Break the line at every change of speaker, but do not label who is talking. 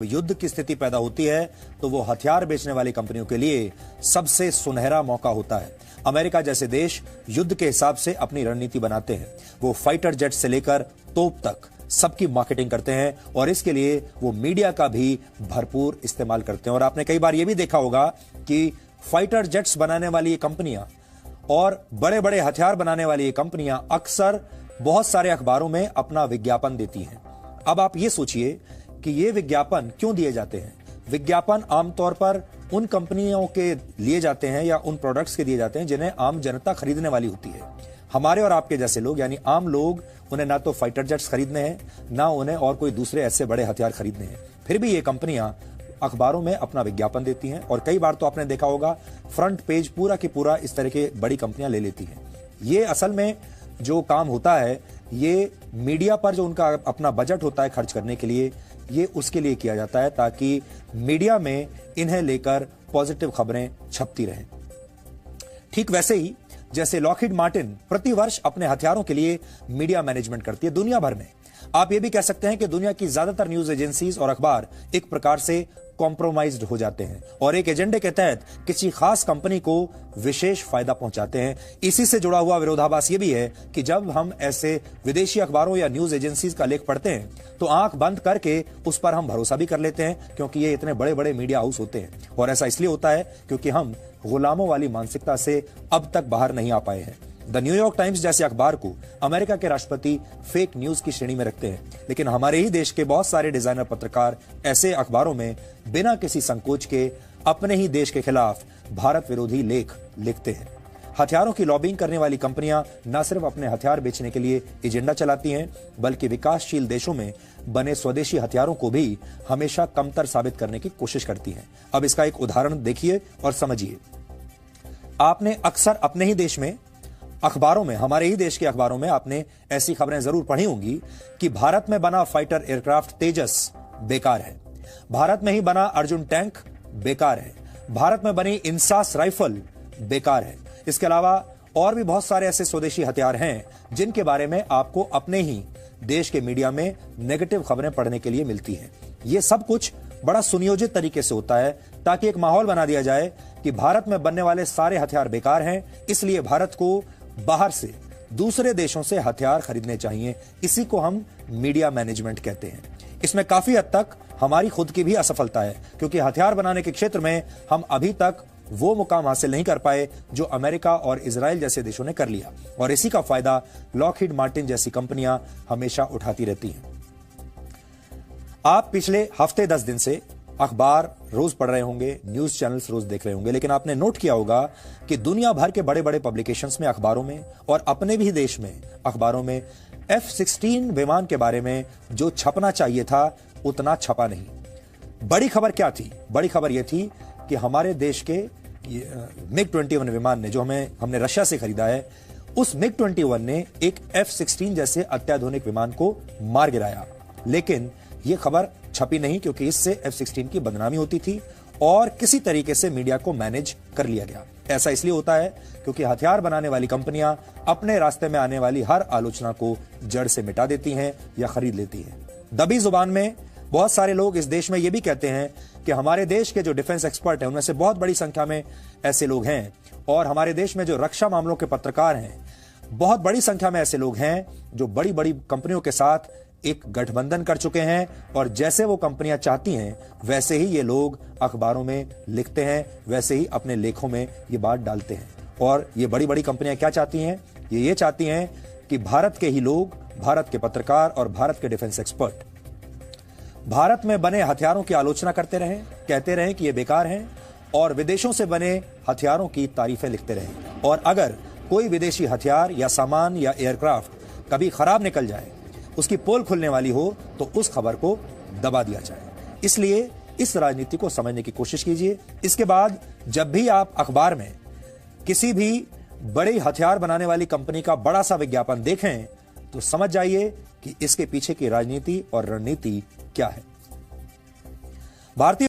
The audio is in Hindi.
युद्ध की स्थिति पैदा होती है तो वो हथियार बेचने वाली कंपनियों के लिए सबसे सुनहरा मौका होता है। अमेरिका जैसे देश युद्ध के हिसाब से अपनी रणनीति बनाते हैं। वो फाइटर जेट से लेकर तोप तक सबकी मार्केटिंग करते हैं और इसके लिए वो मीडिया का भी भरपूर इस्तेमाल करते हैं। और आपने कई बार ये भी देखा होगा कि फाइटर जेट्स बनाने वाली ये कंपनियां और बड़े बड़े हथियार बनाने वाली ये कंपनियां अक्सर बहुत सारे अखबारों में अपना विज्ञापन देती हैं। अब आप ये सोचिए कि ये विज्ञापन क्यों दिए जाते हैं। विज्ञापन आमतौर पर उन कंपनियों के लिए जाते हैं या उन प्रोडक्ट्स के दिए जाते हैं जिन्हें आम जनता खरीदने वाली होती है। हमारे और आपके जैसे लोग यानी आम लोग, उन्हें ना तो फाइटर जेट्स खरीदने हैं, ना उन्हें और कोई दूसरे ऐसे बड़े हथियार खरीदने हैं। फिर भी ये कंपनियां अखबारों में अपना विज्ञापन देती हैं और कई बार तो आपने देखा होगा फ्रंट पेज पूरा की पूरा इस तरह के बड़ी कंपनियां ले लेती हैं। ये असल में जो काम होता है, ये मीडिया पर जो उनका अपना बजट होता है खर्च करने के लिए, ये उसके लिए किया जाता है ताकि मीडिया में इन्हें लेकर पॉजिटिव खबरें छपती रहें। ठीक वैसे ही जैसे लॉकहीड मार्टिन प्रतिवर्ष अपने हथियारों के लिए मीडिया मैनेजमेंट करती है दुनिया भर में। आप ये भी कह सकते हैं कि दुनिया की ज्यादातर न्यूज एजेंसीज और अखबार एक प्रकार से कॉम्प्रोमाइज्ड हो जाते हैं और एक एजेंडे के तहत किसी खास कंपनी को विशेष फायदा पहुंचाते हैं। इसी से जुड़ा हुआ विरोधाभास ये भी है कि जब हम ऐसे विदेशी अखबारों या न्यूज एजेंसीज का लेख पढ़ते हैं तो आंख बंद करके उस पर हम भरोसा भी कर लेते हैं, क्योंकि ये इतने बड़े बड़े मीडिया हाउस होते हैं। और ऐसा इसलिए होता है क्योंकि हम गुलामों वाली मानसिकता से अब तक बाहर नहीं आ पाए हैं। द न्यूयॉर्क टाइम्स जैसे अखबार को अमेरिका के राष्ट्रपति फेक न्यूज की श्रेणी में रखते हैं, लेकिन हमारे ही देश के बहुत सारे डिजाइनर पत्रकार ऐसे अखबारों में बिना किसी संकोच के अपने ही देश के खिलाफ भारत विरोधी लेख लिखते हैं। हथियारों की लॉबिंग करने वाली कंपनियां न सिर्फ अपने हथियार बेचने के लिए एजेंडा चलाती हैं, बल्कि विकासशील देशों में बने स्वदेशी हथियारों को भी हमेशा कमतर साबित करने की कोशिश करती हैं। अब इसका एक उदाहरण देखिए और समझिए। आपने अक्सर अपने ही देश में अखबारों में, हमारे ही देश के अखबारों में आपने ऐसी खबरें जरूर पढ़ी होंगी कि भारत में बना फाइटर एयरक्राफ्ट तेजस बेकार है, भारत में ही बना अर्जुन टैंक बेकार है, भारत में बनी इंसास राइफल बेकार है। इसके अलावा और भी बहुत सारे ऐसे स्वदेशी हथियार हैं जिनके बारे में आपको अपने ही देश के मीडिया में नेगेटिव खबरें पढ़ने के लिए मिलती हैं। यह सब कुछ बड़ा सुनियोजित तरीके से होता है ताकि एक माहौल बना दिया जाए कि भारत में बनने वाले सारे हथियार बेकार हैं, इसलिए भारत को बाहर से दूसरे देशों से हथियार खरीदने चाहिए। इसी को हम मीडिया मैनेजमेंट कहते हैं। इसमें काफी हद तक हमारी खुद की भी असफलता है, क्योंकि हथियार बनाने के क्षेत्र में हम अभी तक वो मुकाम हासिल नहीं कर पाए जो अमेरिका और इजराइल जैसे देशों ने कर लिया, और इसी का फायदा लॉकहीड मार्टिन जैसी कंपनियां हमेशा उठाती रहती हैं। आप पिछले हफ्ते 10 दिन से अखबार रोज पढ़ रहे होंगे, न्यूज चैनल्स रोज देख रहे होंगे, लेकिन आपने नोट किया होगा कि दुनिया भर के बड़े बड़े पब्लिकेशंस में, अखबारों में और अपने भी देश में अखबारों में F-16 विमान के बारे में जो छपना चाहिए था उतना छपा नहीं। बड़ी खबर क्या थी? बड़ी खबर यह थी कि हमारे देश के MiG-21 विमान ने, जो हमने रशिया से खरीदा है, उस MiG-21 ने एक F-16 जैसे अत्याधुनिक विमान को मार गिराया। लेकिन यह खबर छपी नहीं क्योंकि इससे F-16 की बदनामी होती थी और किसी तरीके से मीडिया को मैनेज कर लिया गया। ऐसा इसलिए होता है क्योंकि हथियार बनाने वाली कंपनियां अपने रास्ते में आने वाली हर आलोचना को जड़ से मिटा देती हैं या खरीद लेती हैं। दबी जुबान में बहुत सारे लोग इस देश में यह भी कहते हैं कि हमारे देश के जो डिफेंस एक्सपर्ट हैं उनमें से बहुत बड़ी संख्या में ऐसे लोग हैं, और हमारे देश में जो रक्षा मामलों के पत्रकार हैं, बहुत बड़ी संख्या में ऐसे लोग हैं जो बड़ी बड़ी कंपनियों के साथ एक गठबंधन कर चुके हैं, और जैसे वो कंपनियां चाहती हैं वैसे ही ये लोग अखबारों में लिखते हैं, वैसे ही अपने लेखों में ये बात डालते हैं। और ये बड़ी बड़ी कंपनियां क्या चाहती हैं? ये चाहती हैं कि भारत के ही लोग, भारत के पत्रकार और भारत के डिफेंस एक्सपर्ट भारत में बने हथियारों की आलोचना करते रहें, कहते रहें कि ये बेकार हैं, और विदेशों से बने हथियारों की तारीफें लिखते रहें। और अगर कोई विदेशी हथियार या सामान या एयरक्राफ्ट कभी खराब निकल जाए, उसकी पोल खुलने वाली हो, तो उस खबर को दबा दिया जाए। इसलिए इस राजनीति को समझने की कोशिश कीजिए। इसके बाद जब भी आप अखबार में किसी भी बड़ी हथियार बनाने वाली कंपनी का बड़ा सा विज्ञापन देखें तो समझ जाइए कि इसके पीछे की राजनीति और रणनीति क्या है। भारतीय